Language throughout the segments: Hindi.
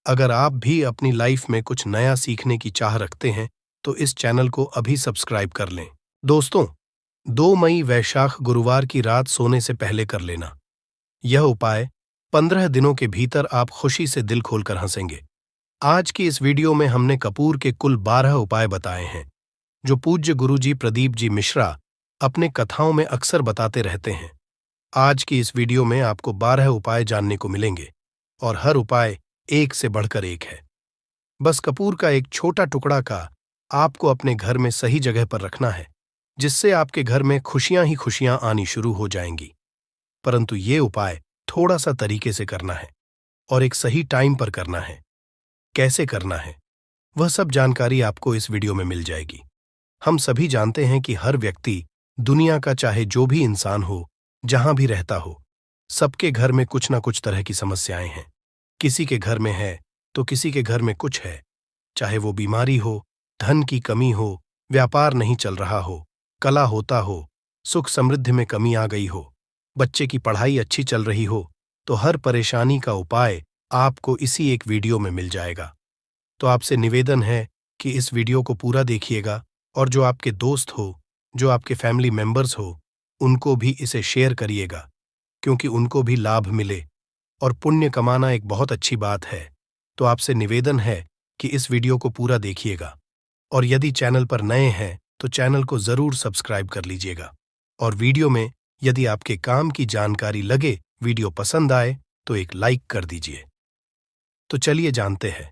अगर आप भी अपनी लाइफ में कुछ नया सीखने की चाह रखते हैं तो इस चैनल को अभी सब्सक्राइब कर लें। दोस्तों, 2 मई वैशाख गुरुवार की रात सोने से पहले कर लेना। यह उपाय 15 दिनों के भीतर आप खुशी से दिल खोलकर हंसेंगे। आज की इस वीडियो में हमने कपूर के कुल 12 उपाय बताए हैं जो पूज्य गुरुजी प्रदीप जी मिश्रा अपने कथाओं में अक्सर बताते रहते हैं। आज की इस वीडियो में आपको 12 उपाय जानने को मिलेंगे और हर उपाय एक से बढ़कर एक है। बस कपूर का एक छोटा टुकड़ा का आपको अपने घर में सही जगह पर रखना है, जिससे आपके घर में खुशियां ही खुशियां आनी शुरू हो जाएंगी। परंतु ये उपाय थोड़ा सा तरीके से करना है और एक सही टाइम पर करना है। कैसे करना है, वह सब जानकारी आपको इस वीडियो में मिल जाएगी। हम सभी जानते हैं कि हर व्यक्ति, दुनिया का चाहे जो भी इंसान हो, जहां भी रहता हो, सबके घर में कुछ ना कुछ तरह की समस्याएं हैं। किसी के घर में है तो किसी के घर में कुछ है, चाहे वो बीमारी हो, धन की कमी हो, व्यापार नहीं चल रहा हो, कला होता हो, सुख समृद्धि में कमी आ गई हो, बच्चे की पढ़ाई अच्छी चल रही हो, तो हर परेशानी का उपाय आपको इसी एक वीडियो में मिल जाएगा। तो आपसे निवेदन है कि इस वीडियो को पूरा देखिएगा और जो आपके दोस्त हो, जो आपके फैमिली मेंबर्स हो, उनको भी इसे शेयर करिएगा, क्योंकि उनको भी लाभ मिले। और पुण्य कमाना एक बहुत अच्छी बात है। तो आपसे निवेदन है कि इस वीडियो को पूरा देखिएगा और यदि चैनल पर नए हैं तो चैनल को जरूर सब्सक्राइब कर लीजिएगा। और वीडियो में यदि आपके काम की जानकारी लगे, वीडियो पसंद आए तो एक लाइक कर दीजिए। तो चलिए जानते हैं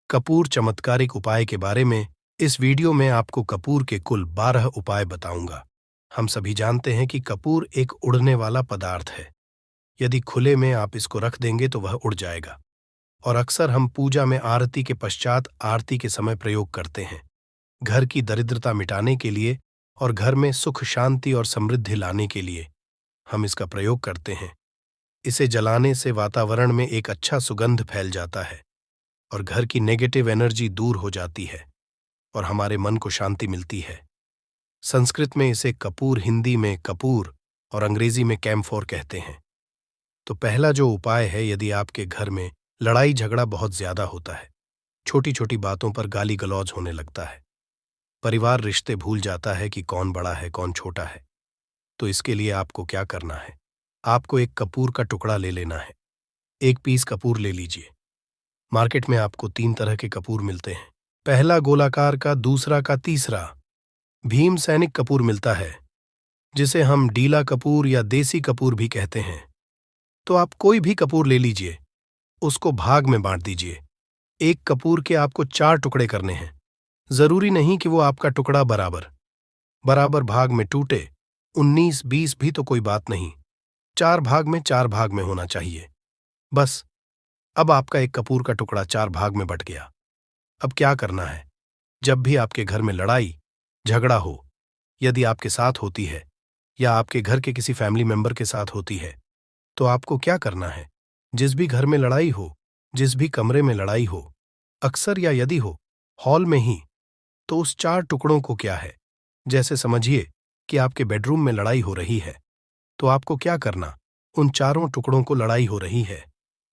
कपूर चमत्कारिक उपाय के बारे में। इस वीडियो में आपको कपूर के कुल 12 उपाय बताऊंगा। हम सभी जानते हैं कि कपूर एक उड़ने वाला पदार्थ है। यदि खुले में आप इसको रख देंगे तो वह उड़ जाएगा और अक्सर हम पूजा में आरती के पश्चात आरती के समय प्रयोग करते हैं, घर की दरिद्रता मिटाने के लिए और घर में सुख शांति और समृद्धि लाने के लिए हम इसका प्रयोग करते हैं। इसे जलाने से वातावरण में एक अच्छा सुगंध फैल जाता है और घर की नेगेटिव एनर्जी दूर हो जाती है और हमारे मन को शांति मिलती है। संस्कृत में इसे कपूर, हिंदी में कपूर और अंग्रेजी में कैम्फोर कहते हैं। तो पहला जो उपाय है, यदि आपके घर में लड़ाई झगड़ा बहुत ज्यादा होता है, छोटी छोटी बातों पर गाली गलौज होने लगता है, परिवार रिश्ते भूल जाता है कि कौन बड़ा है कौन छोटा है, तो इसके लिए आपको क्या करना है, आपको एक कपूर का टुकड़ा ले लेना है। 1 पीस कपूर ले लीजिए। मार्केट में आपको 3 तरह के कपूर मिलते हैं, पहला गोलाकार का, दूसरा का, तीसरा भीम सैनिक कपूर मिलता है, जिसे हम डीला कपूर या देसी कपूर भी कहते हैं। तो आप कोई भी कपूर ले लीजिए, उसको भाग में बांट दीजिए। एक कपूर के आपको 4 टुकड़े करने हैं। जरूरी नहीं कि वो आपका टुकड़ा बराबर बराबर भाग में टूटे, 19-20 भी तो कोई बात नहीं, 4 भाग में 4 भाग में होना चाहिए। बस, अब आपका एक कपूर का टुकड़ा 4 भाग में बट गया। अब क्या करना है, जब भी आपके घर में लड़ाई झगड़ा हो, यदि आपके साथ होती है या आपके घर के किसी फैमिली मेंबर के साथ होती है, तो आपको क्या करना है, जिस भी घर में लड़ाई हो, जिस भी कमरे में लड़ाई हो, अक्सर या यदि हो हॉल में ही, तो उस 4 टुकड़ों को क्या है, जैसे समझिए कि आपके बेडरूम में लड़ाई हो रही है, तो आपको क्या करना, उन चारों टुकड़ों को लड़ाई हो रही है,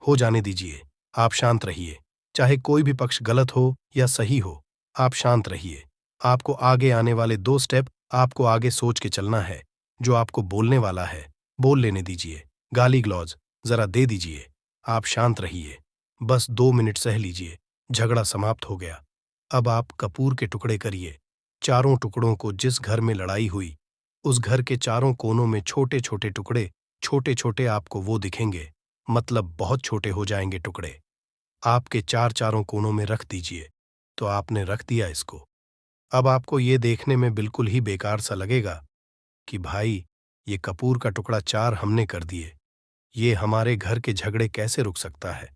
हो जाने दीजिए। आप शांत रहिए, चाहे कोई भी पक्ष गलत हो या सही हो, आप शांत रहिए। आपको आगे आने वाले 2 स्टेप आपको आगे सोच के चलना है। जो आपको बोलने वाला है बोल लेने दीजिए, गाली ग्लौज जरा दे दीजिए, आप शांत रहिए, बस 2 मिनट सह लीजिए, झगड़ा समाप्त हो गया। अब आप कपूर के टुकड़े करिए, चारों टुकड़ों को जिस घर में लड़ाई हुई, उस घर के चारों कोनों में छोटे छोटे टुकड़े, छोटे छोटे आपको वो दिखेंगे, मतलब बहुत छोटे हो जाएंगे टुकड़े, आपके चारों कोनों में रख दीजिए। तो आपने रख दिया इसको। अब आपको ये देखने में बिल्कुल ही बेकार सा लगेगा कि भाई, ये कपूर का टुकड़ा 4 हमने कर दिए, ये हमारे घर के झगड़े कैसे रुक सकता है।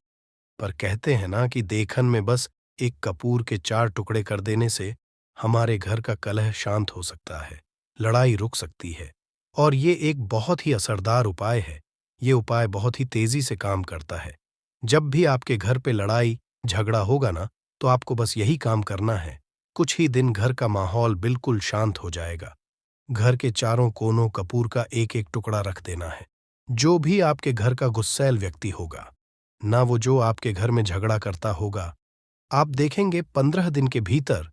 पर कहते हैं ना कि देखन में बस एक कपूर के 4 टुकड़े कर देने से हमारे घर का कलह शांत हो सकता है, लड़ाई रुक सकती है। और ये एक बहुत ही असरदार उपाय है। ये उपाय बहुत ही तेजी से काम करता है। जब भी आपके घर पे लड़ाई झगड़ा होगा ना, तो आपको बस यही काम करना है, कुछ ही दिन घर का माहौल बिल्कुल शांत हो जाएगा। घर के चारों कोनों कपूर का एक एक टुकड़ा रख देना है। जो भी आपके घर का गुस्सैल व्यक्ति होगा, ना वो जो आपके घर में झगड़ा करता होगा। आप देखेंगे 15 दिन के भीतर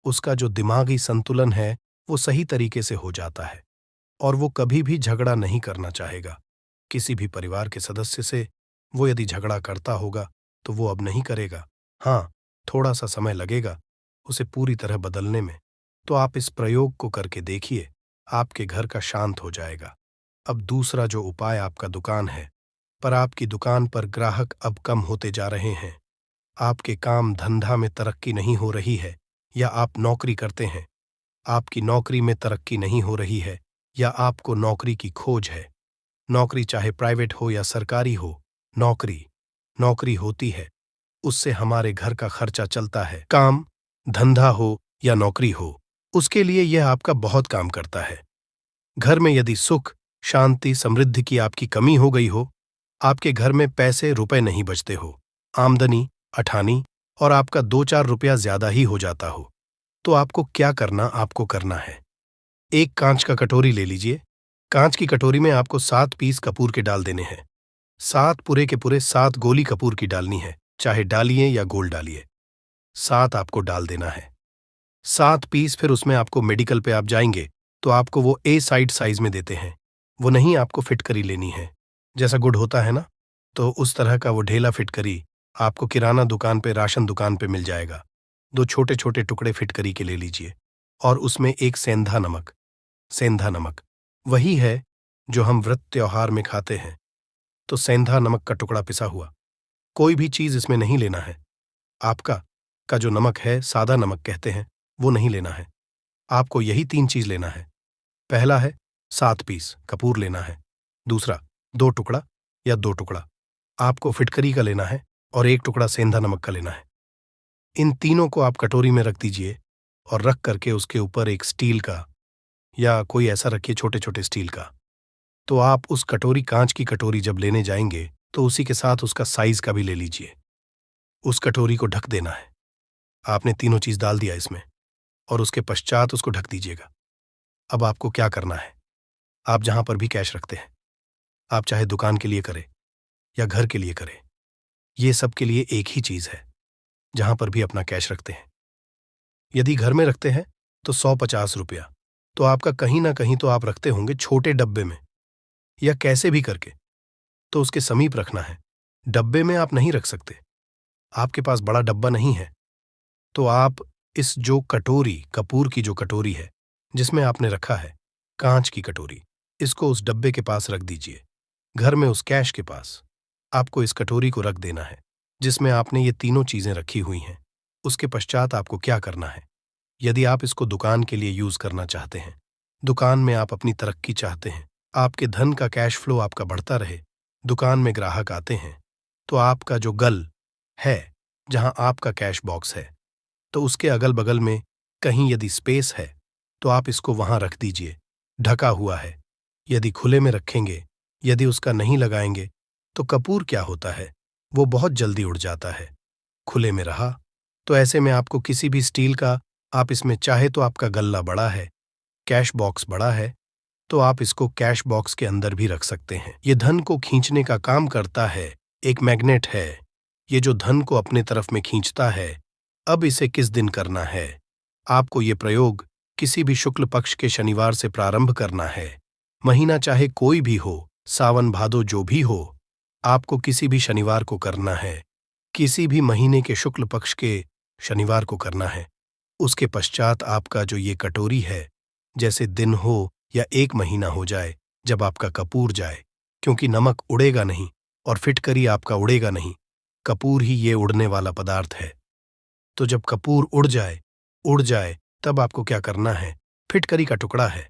उसका जो दिमागी संतुलन है वो सही तरीके से हो जाता है और वो कभी भी झगड़ा नहीं करना चाहेगा। किसी भी परिवार के सदस्य से वो यदि झगड़ा करता होगा तो वो अब नहीं करेगा। हाँ, थोड़ा सा समय लगेगा उसे पूरी तरह बदलने में। तो आप इस प्रयोग को करके देखिए, आपके घर का शांत हो जाएगा। अब दूसरा जो उपाय आपका दुकान है, पर आपकी दुकान पर ग्राहक अब कम होते जा रहे हैं। आपके काम धंधा में तरक्की नहीं हो रही है, या आप नौकरी करते हैं, आपकी नौकरी में तरक्की नहीं हो रही है, या आपको नौकरी की खोज है। नौकरी चाहे प्राइवेट हो या सरकारी हो, नौकरी नौकरी होती है, उससे हमारे घर का खर्चा चलता है। काम धंधा हो या नौकरी हो, उसके लिए यह आपका बहुत काम करता है। घर में यदि सुख शांति समृद्धि की आपकी कमी हो गई हो, आपके घर में पैसे रुपए नहीं बचते हो, आमदनी अठानी और आपका 2-4 रुपया ज्यादा ही हो जाता हो, तो आपको क्या करना आपको करना है। एक कांच का कटोरी ले लीजिए। कांच की कटोरी में आपको 7 पीस कपूर के डाल देने हैं। 7 पूरे के पूरे 7 गोली कपूर की डालनी है, चाहे डालिए या गोल डालिए। 7 आपको डाल देना है। 7 पीस फिर उसमें आपको मेडिकल पे आप जाएंगे तो आपको वो ए साइड साइज में देते हैं। वो नहीं आपको फिटकरी लेनी है, जैसा गुड़ होता है ना, तो उस तरह का वो ढेला फिटकरी आपको किराना दुकान पे राशन दुकान पे मिल जाएगा। 2 छोटे छोटे टुकड़े फिटकरी के ले लीजिए और उसमें एक सेंधा नमक वही है जो हम व्रत त्योहार में खाते हैं। तो सेंधा नमक का टुकड़ा पिसा हुआ, कोई भी चीज इसमें नहीं लेना है। आपका का जो नमक है, सादा नमक कहते हैं, वो नहीं लेना है। आपको यही 3 चीज लेना है। पहला है 7 पीस कपूर लेना है। दूसरा 2 टुकड़ा या 2 टुकड़ा आपको फिटकरी का लेना है और 1 टुकड़ा सेंधा नमक का लेना है। इन तीनों को आप कटोरी में रख दीजिए और रख करके उसके ऊपर एक स्टील का या कोई ऐसा रखिए छोटे छोटे स्टील का। तो आप उस कटोरी कांच की कटोरी जब लेने जाएंगे तो उसी के साथ उसका साइज का भी ले लीजिए। उस कटोरी को ढक देना है। आपने तीनों चीज डाल दिया इसमें और उसके पश्चात उसको ढक दीजिएगा। अब आपको क्या करना है, आप जहां पर भी कैश रखते हैं, आप चाहे दुकान के लिए करें या घर के लिए करें, ये सब के लिए एक ही चीज है। जहां पर भी अपना कैश रखते हैं, यदि घर में रखते हैं तो 150 रुपया, तो आपका कहीं ना कहीं तो आप रखते होंगे छोटे डब्बे में या कैसे भी करके, तो उसके समीप रखना है। डब्बे में आप नहीं रख सकते, आपके पास बड़ा डब्बा नहीं है, तो आप इस जो कटोरी कपूर की जो कटोरी है जिसमें आपने रखा है कांच की कटोरी, इसको उस डब्बे के पास रख दीजिए। घर में उस कैश के पास आपको इस कटोरी को रख देना है जिसमें आपने ये तीनों चीजें रखी हुई हैं। उसके पश्चात आपको क्या करना है, यदि आप इसको दुकान के लिए यूज करना चाहते हैं, दुकान में आप अपनी तरक्की चाहते हैं, आपके धन का कैश फ्लो आपका बढ़ता रहे, दुकान में ग्राहक आते हैं, तो आपका जो गल है जहां आपका कैश बॉक्स है, तो उसके अगल बगल में कहीं यदि स्पेस है तो आप इसको वहां रख दीजिए। ढका हुआ है, यदि खुले में रखेंगे, यदि उसका नहीं लगाएंगे तो कपूर क्या होता है, वो बहुत जल्दी उड़ जाता है। खुले में रहा तो ऐसे में आपको किसी भी स्टील का, आप इसमें चाहे तो आपका गल्ला बड़ा है, कैश बॉक्स बड़ा है, तो आप इसको कैश बॉक्स के अंदर भी रख सकते हैं। ये धन को खींचने का काम करता है, एक मैग्नेट है, ये जो धन को अपने तरफ में खींचता है। अब इसे किस दिन करना है, आपको ये प्रयोग किसी भी शुक्ल पक्ष के शनिवार से प्रारंभ करना है। महीना चाहे कोई भी हो, सावन भादो जो भी हो, आपको किसी भी शनिवार को करना है, किसी भी महीने के शुक्ल पक्ष के शनिवार को करना है। उसके पश्चात आपका जो ये कटोरी है, जैसे दिन हो या 1 महीना हो जाए जब आपका कपूर जाए, क्योंकि नमक उड़ेगा नहीं और फिटकरी आपका उड़ेगा नहीं, कपूर ही ये उड़ने वाला पदार्थ है। तो जब कपूर उड़ जाए तब आपको क्या करना है, फिटकरी का टुकड़ा है,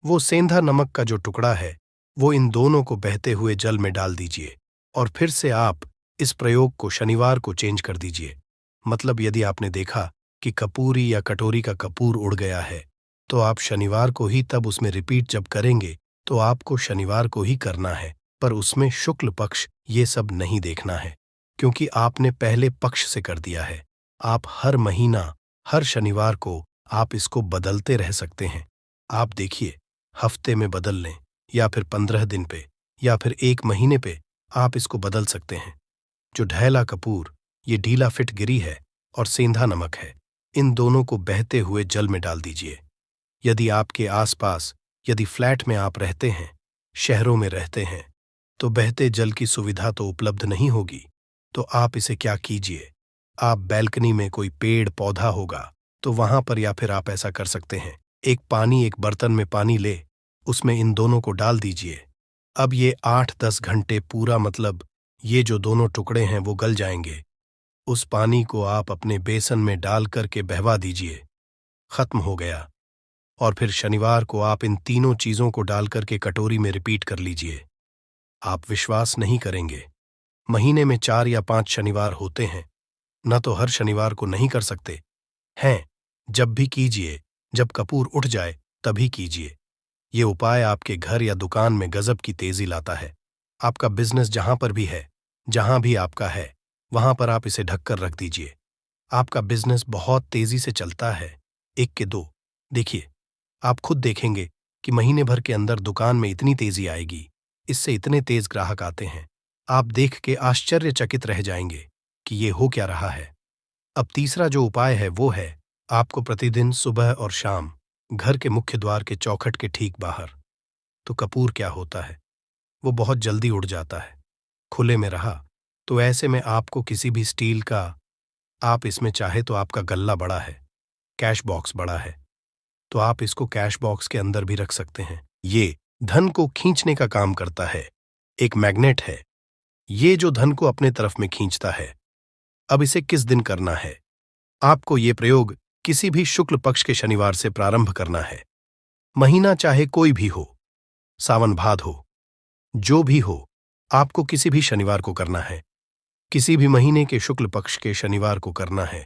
वो सेंधा नमक का जो टुकड़ा है, वो इन दोनों को बहते हुए जल में डाल दीजिए और फिर से आप इस प्रयोग को शनिवार को चेंज कर दीजिए। मतलब यदि आपने देखा कि कपूरी या कटोरी का कपूर उड़ गया है, तो आप शनिवार को ही तब उसमें रिपीट जब करेंगे तो आपको शनिवार को ही करना है, पर उसमें शुक्ल पक्ष ये सब नहीं देखना है, क्योंकि आपने पहले पक्ष से कर दिया है। आप हर महीना हर शनिवार को आप इसको बदलते रह सकते हैं। आप देखिए, हफ्ते में बदल लें या फिर 15 दिन पे या फिर 1 महीने पे आप इसको बदल सकते हैं। जो ढैला कपूर, ये ढीला फिटगिरी है, और सेंधा नमक है, इन दोनों को बहते हुए जल में डाल दीजिए। यदि आपके आसपास, यदि फ्लैट में आप रहते हैं, शहरों में रहते हैं, तो बहते जल की सुविधा तो उपलब्ध नहीं होगी। तो आप इसे क्या कीजिए, आप बैल्कनी में कोई पेड़ पौधा होगा तो वहां पर, या फिर आप ऐसा कर सकते हैं, एक बर्तन में पानी ले, उसमें इन दोनों को डाल दीजिए। अब ये 8-10 घंटे पूरा, मतलब ये जो दोनों टुकड़े हैं वो गल जाएंगे। उस पानी को आप अपने बेसन में डाल करके बहवा दीजिए। खत्म हो गया। और फिर शनिवार को आप इन तीनों चीजों को डाल करके कटोरी में रिपीट कर लीजिए। आप विश्वास नहीं करेंगे, महीने में 4 या 5 शनिवार होते हैं, न तो हर शनिवार को नहीं कर सकते हैं। जब भी कीजिए, जब कपूर उठ जाए तभी कीजिए। ये उपाय आपके घर या दुकान में गजब की तेजी लाता है। आपका बिजनेस जहां पर भी है, जहां भी आपका है, वहां पर आप इसे ढककर रख दीजिए। आपका बिजनेस बहुत तेजी से चलता है। 1 के 2, देखिए, आप खुद देखेंगे कि महीने भर के अंदर दुकान में इतनी तेजी आएगी, इससे इतने तेज ग्राहक आते हैं, आप देख के आश्चर्यचकित रह जाएंगे कि ये हो क्या रहा है। अब तीसरा जो उपाय है वो है, आपको प्रतिदिन सुबह और शाम घर के मुख्य द्वार के चौखट के ठीक बाहर, तो कपूर क्या होता है, वो बहुत जल्दी उड़ जाता है। खुले में रहा तो ऐसे में आपको किसी भी स्टील का, आप इसमें चाहे तो आपका गल्ला बड़ा है, कैश बॉक्स बड़ा है, तो आप इसको कैश बॉक्स के अंदर भी रख सकते हैं। ये धन को खींचने का काम करता है, एक मैग्नेट है, ये जो धन को अपने तरफ में खींचता है। अब इसे किस दिन करना है? आपको ये प्रयोग किसी भी शुक्ल पक्ष के शनिवार से प्रारंभ करना है। महीना चाहे कोई भी हो, सावन भाद हो, जो भी हो, आपको किसी भी शनिवार को करना है। किसी भी महीने के शुक्ल पक्ष के शनिवार को करना है।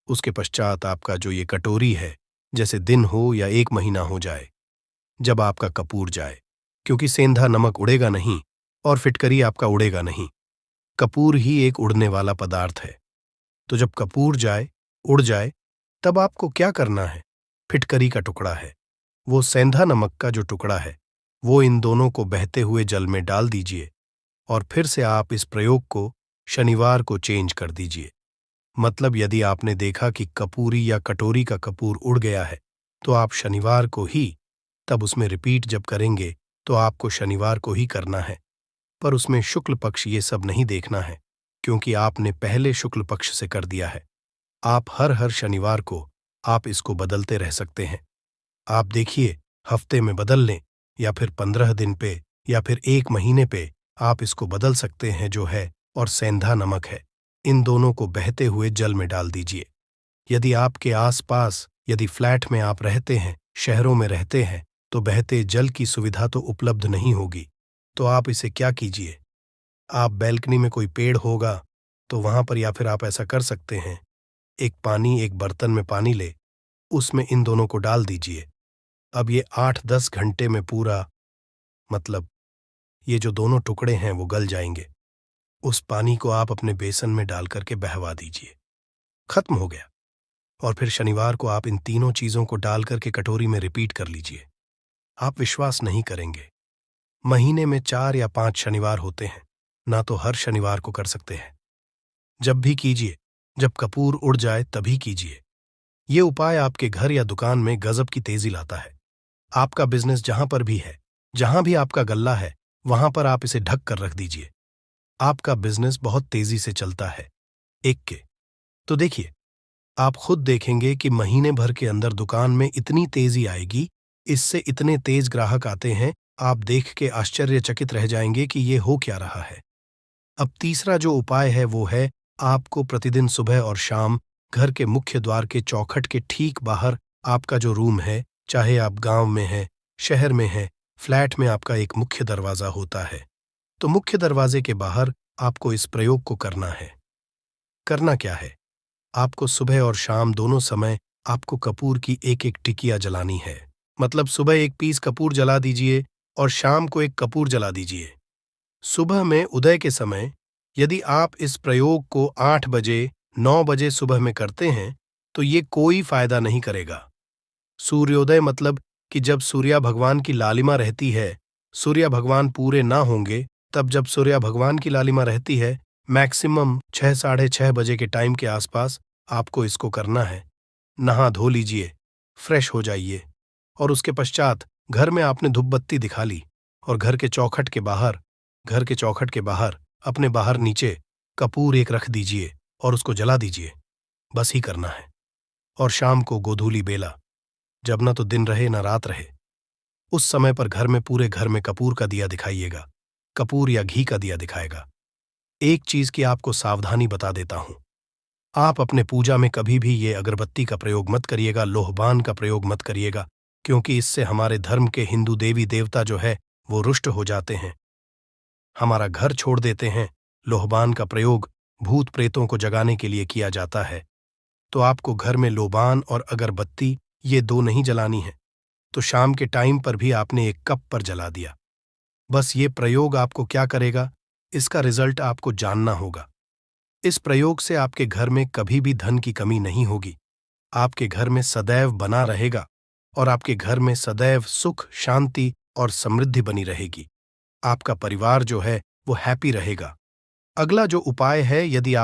उसके पश्चात आपका जो ये कटोरी है, जैसे दिन हो या 1 महीना हो जाए, जब आपका कपूर जाए, क्योंकि सेंधा नमक उड़ेगा नहीं और फिटकरी आपका उड़ेगा नहीं। कपूर ही एक उड़ने वाला पदार्थ है। तो जब कपूर जाए, उड़ जाए, तब आपको क्या करना है? फिटकरी का टुकड़ा है, वो सेंधा नमक का जो टुकड़ा है, वो इन दोनों को बहते हुए जल में डाल दीजिए और फिर से आप इस प्रयोग को शनिवार को चेंज कर दीजिए। मतलब यदि आपने देखा कि कपूरी या कटोरी का कपूर उड़ गया है, तो आप शनिवार को ही, तब उसमें रिपीट जब करेंगे तो आपको शनिवार को ही करना है। पर उसमें शुक्ल पक्ष ये सब नहीं देखना है, क्योंकि आपने पहले शुक्ल पक्ष से कर दिया है। आप हर शनिवार को आप इसको बदलते रह सकते हैं। आप देखिए, हफ्ते में बदल लें या फिर 15 दिन पे या फिर 1 महीने पे आप इसको बदल सकते हैं जो है, और सेंधा नमक है, इन दोनों को बहते हुए जल में डाल दीजिए। यदि आपके आसपास, यदि फ्लैट में आप रहते हैं, शहरों में रहते हैं, तो बहते जल की सुविधा तो उपलब्ध नहीं होगी। तो आप इसे क्या कीजिए, आप बैल्कनी में कोई पेड़ होगा तो वहां पर, या फिर आप ऐसा कर सकते हैं, एक बर्तन में पानी ले, उसमें इन दोनों को डाल दीजिए। अब ये 8-10 घंटे में पूरा, मतलब ये जो दोनों टुकड़े हैं वो गल जाएंगे। उस पानी को आप अपने बेसन में डाल करके बहवा दीजिए। खत्म हो गया। और फिर शनिवार को आप इन तीनों चीजों को डाल करके कटोरी में रिपीट कर लीजिए। आप विश्वास नहीं करेंगे, महीने में 4 या 5 शनिवार होते हैं, ना तो हर शनिवार को कर सकते हैं। जब भी कीजिए, जब कपूर उड़ जाए तभी कीजिए। ये उपाय आपके घर या दुकान में गजब की तेजी लाता है। आपका बिजनेस जहां पर भी है, जहां भी आपका गल्ला है, वहां पर आप इसे ढक कर रख दीजिए। आपका बिजनेस बहुत तेजी से चलता है। 1 के तो देखिए, आप खुद देखेंगे कि महीने भर के अंदर दुकान में इतनी तेजी आएगी, इससे इतने तेज ग्राहक आते हैं, आप देख के आश्चर्यचकित रह जाएंगे कि ये हो क्या रहा है। अब तीसरा जो उपाय है वो है, आपको प्रतिदिन सुबह और शाम घर के मुख्य द्वार के चौखट के ठीक बाहर, आपका जो रूम है, चाहे आप गांव में हैं, शहर में हैं, फ्लैट में आपका एक मुख्य दरवाजा होता है, तो मुख्य दरवाजे के बाहर आपको इस प्रयोग को करना है। करना क्या है, आपको सुबह और शाम दोनों समय आपको कपूर की 1-1 टिकिया जलानी है। मतलब सुबह 1 पीस कपूर जला दीजिए और शाम को 1 कपूर जला दीजिए। सुबह में उदय के समय यदि आप इस प्रयोग को 8 बजे, 9 बजे सुबह में करते हैं, तो ये कोई फायदा नहीं करेगा। सूर्योदय मतलब कि जब सूर्य भगवान की लालिमा रहती है, सूर्य भगवान पूरे ना होंगे, तब जब सूर्य भगवान की लालिमा रहती है, मैक्सिमम 6 साढ़े 6 बजे के टाइम के आसपास आपको इसको करना है। नहा धो लीजिए, फ्रेश हो जाइए और उसके पश्चात घर में आपने धूप बत्ती दिखा ली और घर के चौखट के बाहर अपने बाहर नीचे कपूर एक रख दीजिए और उसको जला दीजिए। बस ही करना है। और शाम को गोधूली बेला, जब ना तो दिन रहे ना रात रहे, उस समय पर घर में पूरे घर में कपूर का दिया दिखाइएगा। कपूर या घी का दिया दिखाएगा। एक चीज की आपको सावधानी बता देता हूं, आप अपने पूजा में कभी भी ये अगरबत्ती का प्रयोग मत करिएगा, लोहबान का प्रयोग मत करिएगा, क्योंकि इससे हमारे धर्म के हिंदू देवी देवता जो है वो रुष्ट हो जाते हैं, हमारा घर छोड़ देते हैं। लोहबान का प्रयोग भूत प्रेतों को जगाने के लिए किया जाता है। तो आपको घर में लोबान और अगरबत्ती ये दो नहीं जलानी है, तो शाम के टाइम पर भी आपने एक कप पर जला दिया। बस ये प्रयोग आपको क्या करेगा, इसका रिजल्ट आपको जानना होगा। इस प्रयोग से आपके घर में कभी भी धन की कमी नहीं होगी, आपके घर में सदैव बना रहेगा और आपके घर में सदैव सुख, शांति और समृद्धि बनी रहेगी। आपका परिवार जो है वो हैप्पी रहेगा। अगला जो उपाय है, यदि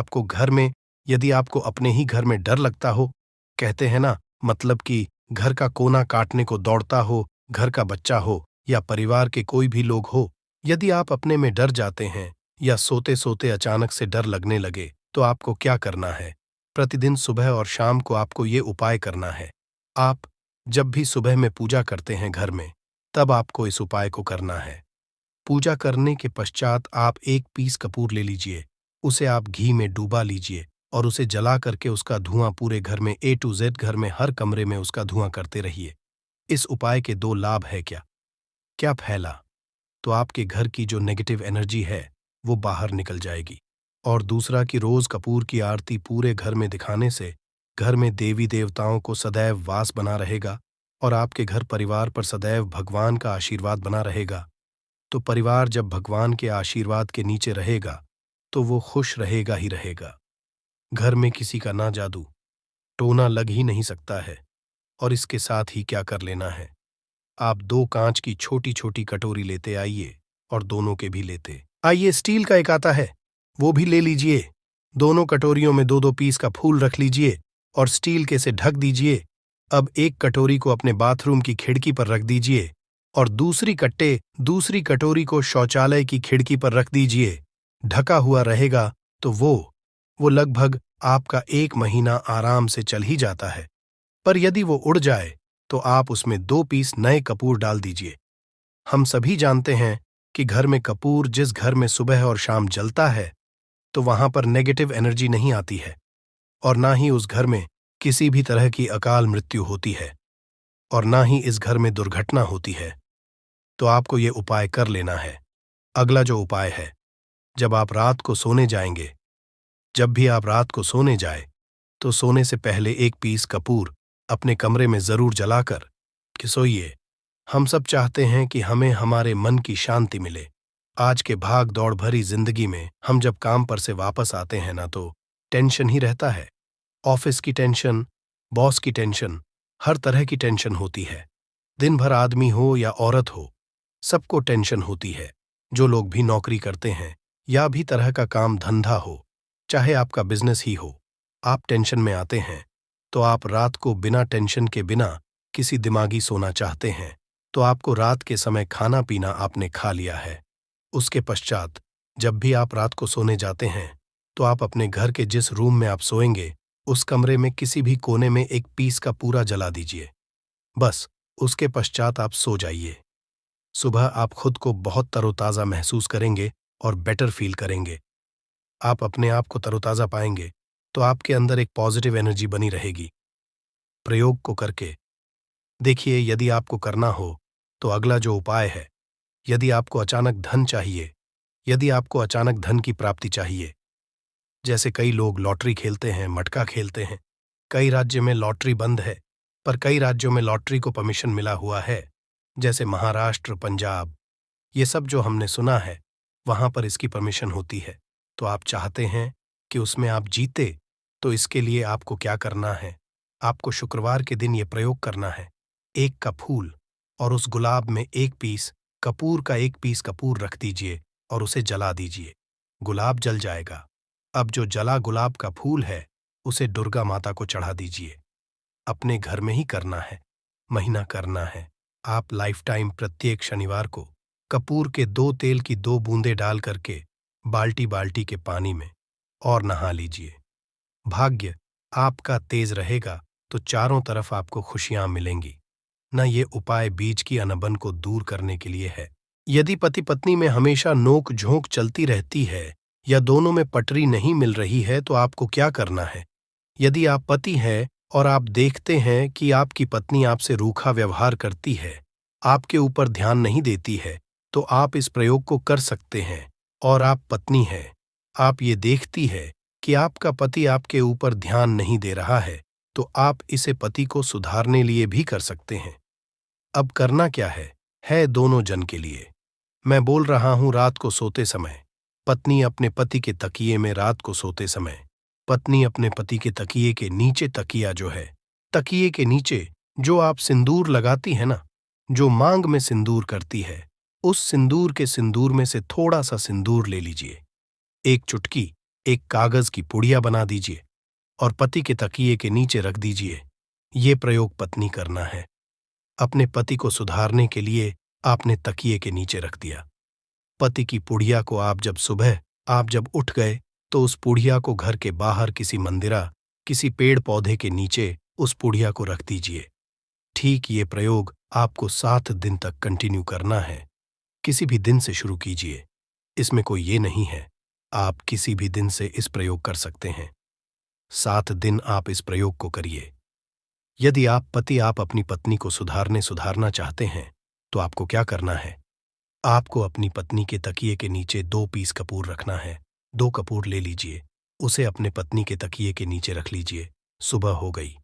आपको अपने ही घर में डर लगता हो, कहते हैं ना, मतलब कि घर का कोना काटने को दौड़ता हो, घर का बच्चा हो या परिवार के कोई भी लोग हो, यदि आप अपने में डर जाते हैं या सोते सोते अचानक से डर लगने लगे, तो आपको क्या करना है, प्रतिदिन सुबह और शाम को आपको ये उपाय करना है। आप जब भी सुबह में पूजा करते हैं घर में, तब आपको इस उपाय को करना है। पूजा करने के पश्चात आप एक पीस कपूर ले लीजिए, उसे आप घी में डूबा लीजिए और उसे जला करके उसका धुआं पूरे घर में A to Z घर में हर कमरे में उसका धुआं करते रहिए। इस उपाय के दो लाभ है क्या फैला, तो आपके घर की जो नेगेटिव एनर्जी है वो बाहर निकल जाएगी। और दूसरा कि रोज कपूर की आरती पूरे घर में दिखाने से घर में देवी देवताओं को सदैव वास बना रहेगा और आपके घर परिवार पर सदैव भगवान का आशीर्वाद बना रहेगा। तो परिवार जब भगवान के आशीर्वाद के नीचे रहेगा तो वो खुश रहेगा ही रहेगा। घर में किसी का ना जादू टोना लग ही नहीं सकता है। और इसके साथ ही क्या कर लेना है, आप 2 कांच की छोटी छोटी कटोरी लेते आइए और दोनों के भी लेते आइए। स्टील का एक आता है, वो भी ले लीजिए। दोनों कटोरियों में 2-2 पीस का फूल रख लीजिए और स्टील के से ढक दीजिए। अब एक कटोरी को अपने बाथरूम की खिड़की पर रख दीजिए और दूसरी कटोरी को शौचालय की खिड़की पर रख दीजिए। ढका हुआ रहेगा तो वो लगभग आपका 1 महीना आराम से चल ही जाता है। पर यदि वो उड़ जाए तो आप उसमें 2 पीस नए कपूर डाल दीजिए। हम सभी जानते हैं कि घर में कपूर जिस घर में सुबह और शाम जलता है तो वहां पर नेगेटिव एनर्जी नहीं आती है और ना ही उस घर में किसी भी तरह की अकाल मृत्यु होती है और ना ही इस घर में दुर्घटना होती है। तो आपको ये उपाय कर लेना है। अगला जो उपाय है, जब भी आप रात को सोने जाए तो सोने से पहले 1 पीस कपूर अपने कमरे में जरूर जलाकर कि सोइए। हम सब चाहते हैं कि हमें हमारे मन की शांति मिले। आज के भाग दौड़ भरी जिंदगी में हम जब काम पर से वापस आते हैं ना, तो टेंशन ही रहता है। ऑफिस की टेंशन, बॉस की टेंशन, हर तरह की टेंशन होती है। दिन भर आदमी हो या औरत हो, सबको टेंशन होती है। जो लोग भी नौकरी करते हैं या भी तरह का काम धंधा हो, चाहे आपका बिजनेस ही हो, आप टेंशन में आते हैं तो आप रात को बिना टेंशन के बिना किसी दिमागी सोना चाहते हैं, तो आपको रात के समय खाना पीना आपने खा लिया है। उसके पश्चात जब भी आप रात को सोने जाते हैं तो आप अपने घर के जिस रूम में आप सोएंगे उस कमरे में किसी भी कोने में 1 पीस का पूरा जला दीजिए। बस उसके पश्चात आप सो जाइए। सुबह आप खुद को बहुत तरोताज़ा महसूस करेंगे और बेटर फील करेंगे। आप अपने आप को तरोताज़ा पाएंगे तो आपके अंदर एक पॉजिटिव एनर्जी बनी रहेगी। प्रयोग को करके देखिए। यदि आपको करना हो तो अगला जो उपाय है, यदि आपको अचानक धन की प्राप्ति चाहिए, जैसे कई लोग लॉटरी खेलते हैं, मटका खेलते हैं। कई राज्य में लॉटरी बंद है, पर कई राज्यों में लॉटरी को परमिशन मिला हुआ है, जैसे महाराष्ट्र, पंजाब, ये सब जो हमने सुना है, वहां पर इसकी परमिशन होती है। तो आप चाहते हैं कि उसमें आप जीते, तो इसके लिए आपको क्या करना है, आपको शुक्रवार के दिन ये प्रयोग करना है। 1 का फूल और उस गुलाब में 1 पीस कपूर का 1 पीस कपूर रख दीजिए और उसे जला दीजिए। गुलाब जल जाएगा अब जो जला गुलाब का फूल है उसे दुर्गा माता को चढ़ा दीजिए। अपने घर में ही करना है, महीना करना है। आप लाइफ टाइम प्रत्येक शनिवार को कपूर के 2 तेल की 2 बूंदें डाल करके बाल्टी बाल्टी के पानी में और नहा लीजिए। भाग्य आपका तेज रहेगा तो चारों तरफ आपको खुशियां मिलेंगी। न ये उपाय बीज की अनबन को दूर करने के लिए है। यदि पति पत्नी में हमेशा नोक झोंक चलती रहती है या दोनों में पटरी नहीं मिल रही है तो आपको क्या करना है? यदि आप पति हैं और आप देखते हैं कि आपकी पत्नी आपसे रूखा व्यवहार करती है, आपके ऊपर ध्यान नहीं देती है, तो आप इस प्रयोग को कर सकते हैं। और आप पत्नी हैं, आप ये देखती है कि आपका पति आपके ऊपर ध्यान नहीं दे रहा है, तो आप इसे पति को सुधारने लिए भी कर सकते हैं। अब करना क्या है दोनों जन के लिए। मैं बोल रहा हूं रात को सोते समय, पत्नी अपने पति के तकिए में रात को सोते समय, पत्नी अपने पति के तकिए के नीचे तकिया जो है, तकिए के नीचे जो आप सिंदूर लगाती है ना, जो मांग में सिंदूर करती है, उस सिंदूर के सिंदूर में से थोड़ा सा सिंदूर ले लीजिए। एक चुटकी एक कागज की पुड़िया बना दीजिए और पति के तकिए के नीचे रख दीजिए। ये प्रयोग पत्नी करना है। अपने पति को सुधारने के लिए आपने तकिए के नीचे रख दिया। पति की पुड़िया को आप जब उठ गए तो उस पुड़िया को घर के बाहर किसी मंदिरा, किसी पेड़ पौधे के नीचे उस पुड़िया को रख दीजिए। ठीक ये प्रयोग आपको 7 दिन तक कंटिन्यू करना है। किसी भी दिन से शुरू कीजिए, इसमें कोई ये नहीं है, आप किसी भी दिन से इस प्रयोग कर सकते हैं। 7 दिन आप इस प्रयोग को करिए। यदि आप अपनी पत्नी को सुधारना चाहते हैं तो आपको क्या करना है? आपको अपनी पत्नी के तकिए के नीचे 2 पीस कपूर रखना है। 2 कपूर ले लीजिए, उसे अपने पत्नी के तकिए के नीचे रख लीजिए। सुबह हो गई,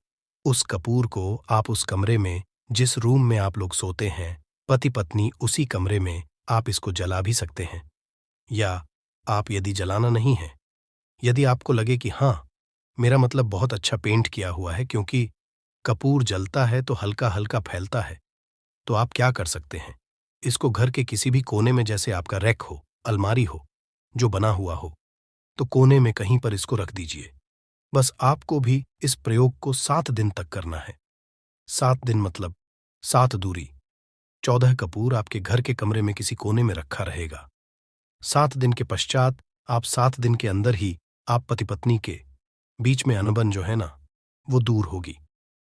उस कपूर को आप उस कमरे में, जिस रूम में आप लोग सोते हैं, पति पत्नी उसी कमरे में आप इसको जला भी सकते हैं। या आप यदि जलाना नहीं है, यदि आपको लगे कि हाँ, मेरा मतलब बहुत अच्छा पेंट किया हुआ है, क्योंकि कपूर जलता है तो हल्का हल्का फैलता है, तो आप क्या कर सकते हैं, इसको घर के किसी भी कोने में, जैसे आपका रैक हो, अलमारी हो जो बना हुआ हो, तो कोने में कहीं पर इसको रख दीजिए। बस आपको भी इस प्रयोग को 7 दिन तक करना है। 7 दिन मतलब 7 दूरी 14 कपूर आपके घर के कमरे में किसी कोने में रखा रहेगा। 7 दिन के पश्चात आप 7 दिन के अंदर ही आप पति पत्नी के बीच में अनबन जो है ना, वो दूर होगी।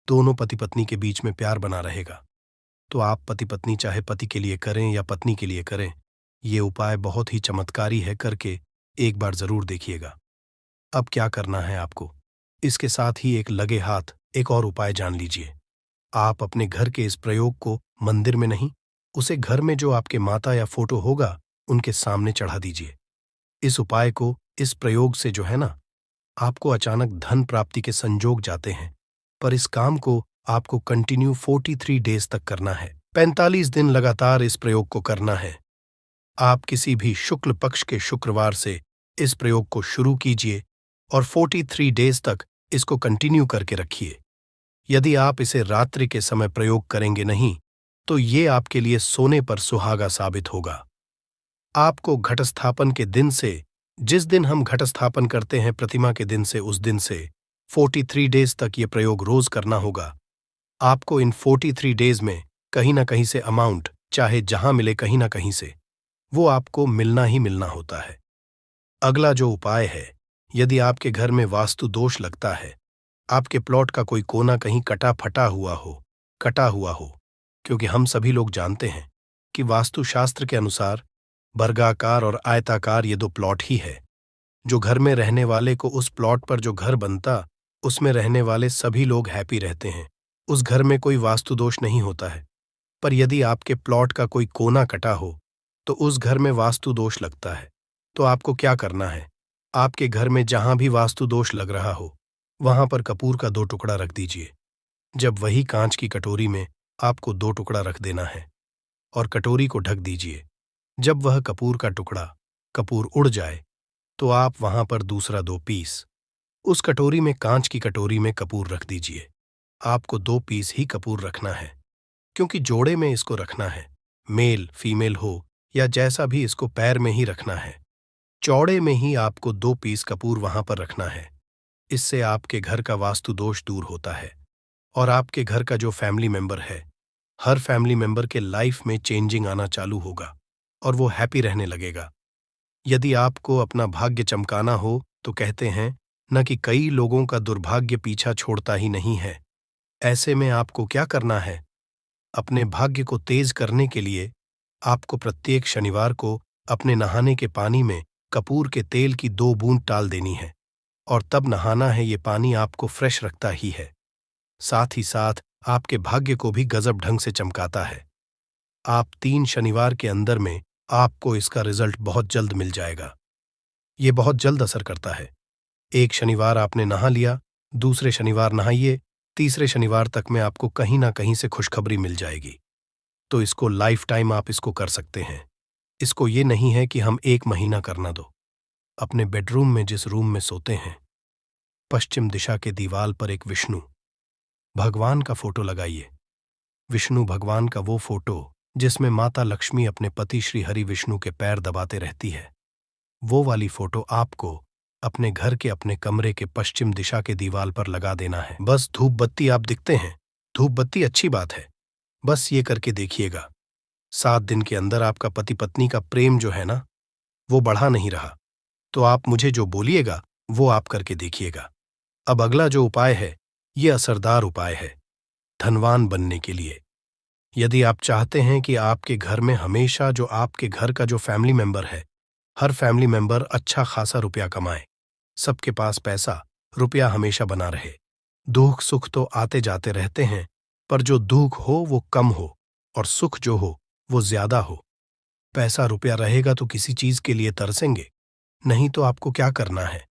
दोनों पति पत्नी के बीच में प्यार बना रहेगा। तो आप पति पत्नी चाहे पति के लिए करें या पत्नी के लिए करें, ये उपाय बहुत ही चमत्कारी है, करके एक बार जरूर देखिएगा। अब क्या करना है आपको, इसके साथ ही एक लगे हाथ एक और उपाय जान लीजिए। आप अपने घर के इस प्रयोग को मंदिर में नहीं, उसे घर में जो आपके माता या फोटो होगा उनके सामने चढ़ा दीजिए। इस उपाय को, इस प्रयोग से जो है ना, आपको अचानक धन प्राप्ति के संजोग जाते हैं। पर इस काम को आपको कंटिन्यू 43 डेज तक करना है। 45 दिन लगातार इस प्रयोग को करना है। आप किसी भी शुक्ल पक्ष के शुक्रवार से इस प्रयोग को शुरू कीजिए और 43 डेज तक इसको कंटिन्यू करके रखिए। यदि आप इसे रात्रि के समय प्रयोग करेंगे नहीं, तो ये आपके लिए सोने पर सुहागा साबित होगा। आपको घट स्थापन के दिन से, जिस दिन हम घट स्थापन करते हैं प्रतिमा के दिन से, उस दिन से 43 डेज तक ये प्रयोग रोज करना होगा। आपको इन 43 डेज में कहीं ना कहीं से अमाउंट, चाहे जहां मिले कहीं ना कहीं से, वो आपको मिलना ही मिलना होता है। अगला जो उपाय है, यदि आपके घर में वास्तु दोष लगता है, आपके प्लॉट का कोई कोना कहीं कटा हुआ हो, क्योंकि हम सभी लोग जानते हैं कि वास्तुशास्त्र के अनुसार वर्गाकार और आयताकार ये 2 प्लॉट ही है। जो घर में रहने वाले को, उस प्लॉट पर जो घर बनता, उसमें रहने वाले सभी लोग हैप्पी रहते हैं, उस घर में कोई वास्तु दोष नहीं होता है। पर यदि आपके प्लॉट का कोई कोना कटा हो तो उस घर में वास्तु दोष लगता है। तो आपको क्या करना है, आपके घर में जहां भी वास्तु दोष लग रहा हो, वहां पर कपूर का 2 टुकड़ा रख दीजिए। जब वही कांच की कटोरी में आपको 2 टुकड़ा रख देना है और कटोरी को ढक दीजिए। जब वह कपूर उड़ जाए तो आप वहां पर दूसरा 2 पीस उस कटोरी में, कांच की कटोरी में कपूर रख दीजिए। आपको 2 पीस ही कपूर रखना है, क्योंकि जोड़े में इसको रखना है, मेल फीमेल हो या जैसा भी, इसको पैर में ही रखना है। चौड़े में ही आपको 2 पीस कपूर वहां पर रखना है। इससे आपके घर का वास्तु दोष दूर होता है और आपके घर का जो फैमिली मेंबर है, हर फैमिली मेंबर के लाइफ में चेंजिंग आना चालू होगा और वो हैप्पी रहने लगेगा। यदि आपको अपना भाग्य चमकाना हो तो कहते हैं न कि कई लोगों का दुर्भाग्य पीछा छोड़ता ही नहीं है। ऐसे में आपको क्या करना है? अपने भाग्य को तेज करने के लिए आपको प्रत्येक शनिवार को अपने नहाने के पानी में कपूर के तेल की 2 बूंद डाल देनी है और तब नहाना है। ये पानी आपको फ्रेश रखता ही है, साथ ही साथ आपके भाग्य को भी गजब ढंग से चमकाता है। आप 3 शनिवार के अंदर में आपको इसका रिजल्ट बहुत जल्द मिल जाएगा। ये बहुत जल्द असर करता है। एक शनिवार आपने नहा लिया, दूसरे शनिवार नहाइए, तीसरे शनिवार तक में आपको कहीं ना कहीं से खुशखबरी मिल जाएगी। तो इसको लाइफ टाइम आप इसको कर सकते हैं। इसको ये नहीं है कि हम 1 महीना करना दो। अपने बेडरूम में जिस रूम में सोते हैं, पश्चिम दिशा के दीवाल पर एक विष्णु भगवान का फोटो लगाइए। विष्णु भगवान का वो फोटो जिसमें माता लक्ष्मी अपने पति श्री हरि विष्णु के पैर दबाते रहती है, वो वाली फोटो आपको अपने घर के अपने कमरे के पश्चिम दिशा के दीवाल पर लगा देना है। बस धूप बत्ती आप दिखते हैं, धूप बत्ती अच्छी बात है, बस ये करके देखिएगा। 7 दिन के अंदर आपका पति पत्नी का प्रेम जो है ना, वो बढ़ा नहीं रहा, तो आप मुझे जो बोलिएगा वो आप करके देखिएगा। अब अगला जो उपाय है, ये असरदार उपाय है धनवान बनने के लिए। यदि आप चाहते हैं कि आपके घर में हमेशा जो आपके घर का जो फैमिली मेंबर है, हर फैमिली मेंबर अच्छा खासा रुपया कमाए, सबके पास पैसा रुपया हमेशा बना रहे। दुख सुख तो आते जाते रहते हैं, पर जो दुख हो वो कम हो और सुख जो हो वो ज्यादा हो। पैसा रुपया रहेगा तो किसी चीज के लिए तरसेंगे, नहीं तो आपको क्या करना है?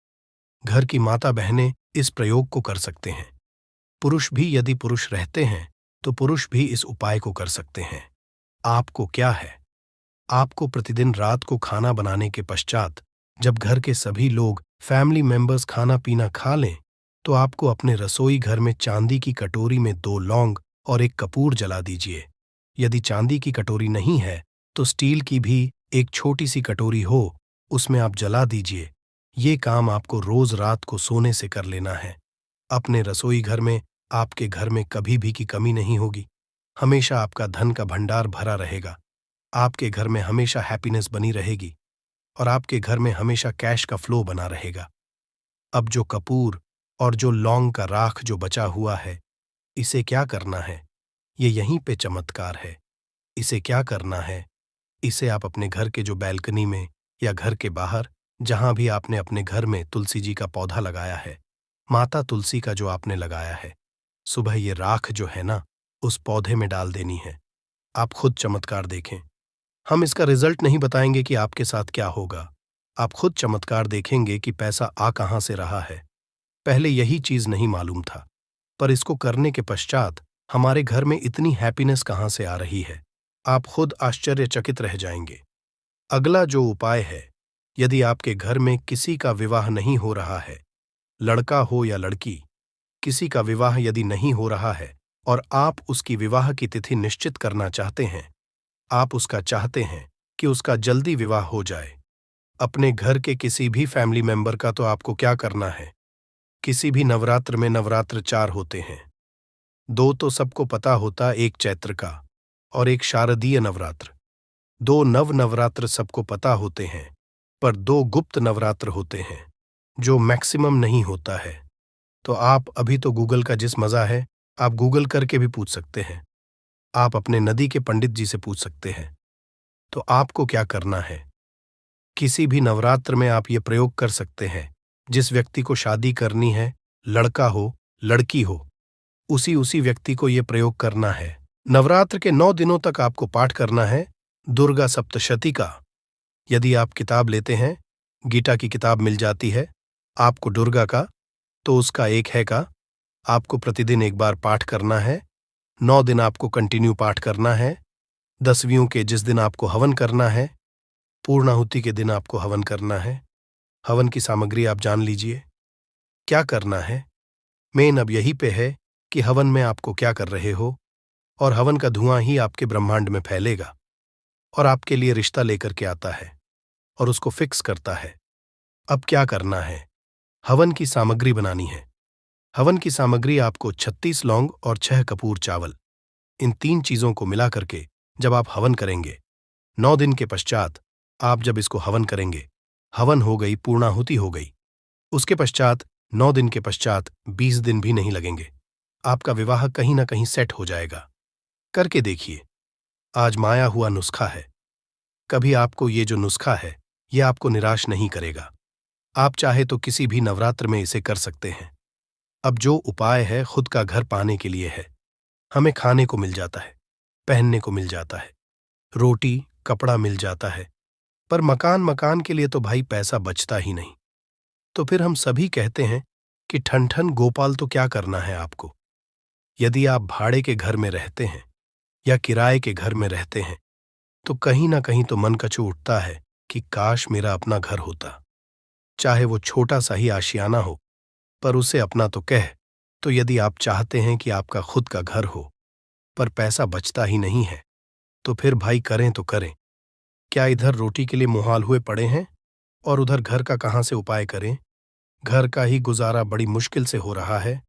घर की माता बहनें इस प्रयोग को कर सकते हैं। पुरुष भी यदि पुरुष रहते हैं तो पुरुष भी इस उपाय को कर सकते हैं। आपको क्या है? आपको प्रतिदिन रात को खाना बनाने के पश्चात जब घर के सभी लोग फैमिली मेंबर्स खाना पीना खा लें, तो आपको अपने रसोई घर में चांदी की कटोरी में 2 लौंग और एक कपूर जला दीजिए। यदि चांदी की कटोरी नहीं है तो स्टील की भी एक छोटी सी कटोरी हो, उसमें आप जला दीजिए। ये काम आपको रोज रात को सोने से कर लेना है। अपने रसोई घर में आपके घर में कभी भी की कमी नहीं होगी। हमेशा आपका धन का भंडार भरा रहेगा। आपके घर में हमेशा हैप्पीनेस बनी रहेगी और आपके घर में हमेशा कैश का फ्लो बना रहेगा। अब जो कपूर और जो लौंग का राख जो बचा हुआ है, इसे क्या करना है? ये यहीं पे चमत्कार है। इसे क्या करना है? इसे आप अपने घर के जो बैल्कनी में या घर के बाहर जहां भी आपने अपने घर में तुलसी जी का पौधा लगाया है, माता तुलसी का जो आपने लगाया है, सुबह ये राख जो है ना, उस पौधे में डाल देनी है। आप खुद चमत्कार देखें। हम इसका रिजल्ट नहीं बताएंगे कि आपके साथ क्या होगा। आप खुद चमत्कार देखेंगे कि पैसा आ कहां से रहा है। पहले यही चीज नहीं मालूम था, पर इसको करने के पश्चात हमारे घर में इतनी हैप्पीनेस कहां से आ रही है, आप खुद आश्चर्यचकित रह जाएंगे। अगला जो उपाय है, यदि आपके घर में किसी का विवाह नहीं हो रहा है, लड़का हो या लड़की, किसी का विवाह यदि नहीं हो रहा है और आप उसकी विवाह की तिथि निश्चित करना चाहते हैं, आप उसका चाहते हैं कि उसका जल्दी विवाह हो जाए, अपने घर के किसी भी फैमिली मेंबर का, तो आपको क्या करना है? किसी भी नवरात्र में नवरात्र 4 होते हैं। 2 तो सबको पता होता, एक चैत्र का और एक शारदीय नवरात्र। 2 नवरात्र सबको पता होते हैं, पर 2 गुप्त नवरात्र होते हैं जो मैक्सिमम नहीं होता है। तो आप अभी तो गूगल का जिस मजा है, आप गूगल करके भी पूछ सकते हैं। आप अपने नदी के पंडित जी से पूछ सकते हैं। तो आपको क्या करना है? किसी भी नवरात्र में आप ये प्रयोग कर सकते हैं। जिस व्यक्ति को शादी करनी है, लड़का हो लड़की हो, उसी व्यक्ति को ये प्रयोग करना है। नवरात्र के 9 दिनों तक आपको पाठ करना है दुर्गा सप्तशती का। यदि आप किताब लेते हैं, गीता की किताब मिल जाती है आपको दुर्गा का, तो उसका एक है का आपको प्रतिदिन एक बार पाठ करना है। 9 दिन आपको कंटिन्यू पाठ करना है। 10वीं के जिस दिन आपको हवन करना है, पूर्णाहुति के दिन आपको हवन करना है। हवन की सामग्री आप जान लीजिए क्या करना है। मेन अब यही पे है कि हवन में आपको क्या कर रहे हो, और हवन का धुआं ही आपके ब्रह्मांड में फैलेगा और आपके लिए रिश्ता लेकर के आता है और उसको फिक्स करता है। अब क्या करना है? हवन की सामग्री बनानी है। हवन की सामग्री आपको 36 लौंग और 6 कपूर चावल, इन 3 चीजों को मिला करके जब आप हवन करेंगे, 9 दिन के पश्चात आप जब इसको हवन करेंगे, हवन हो गई, पूर्णाहुति हो गई। उसके पश्चात 9 दिन के पश्चात 20 दिन भी नहीं लगेंगे, आपका विवाह कहीं ना कहीं सेट हो जाएगा। करके देखिए, आजमाया हुआ नुस्खा है। कभी आपको ये जो नुस्खा है, ये आपको निराश नहीं करेगा। आप चाहे तो किसी भी नवरात्र में इसे कर सकते हैं। अब जो उपाय है खुद का घर पाने के लिए है। हमें खाने को मिल जाता है, पहनने को मिल जाता है, रोटी कपड़ा मिल जाता है, पर मकान के लिए तो भाई पैसा बचता ही नहीं। तो फिर हम सभी कहते हैं कि ठन ठन गोपाल, तो क्या करना है आपको? यदि आप भाड़े के घर में रहते हैं या किराए के घर में रहते हैं, तो कहीं ना कहीं तो मन कचू उठता है कि काश मेरा अपना घर होता। चाहे वो छोटा सा ही आशियाना हो, पर उसे अपना तो कह। तो यदि आप चाहते हैं कि आपका खुद का घर हो, पर पैसा बचता ही नहीं है, तो फिर भाई करें तो करें। क्या इधर रोटी के लिए मुहाल हुए पड़े हैं और उधर घर का कहाँ से उपाय करें? घर का ही गुजारा बड़ी मुश्किल से हो रहा है।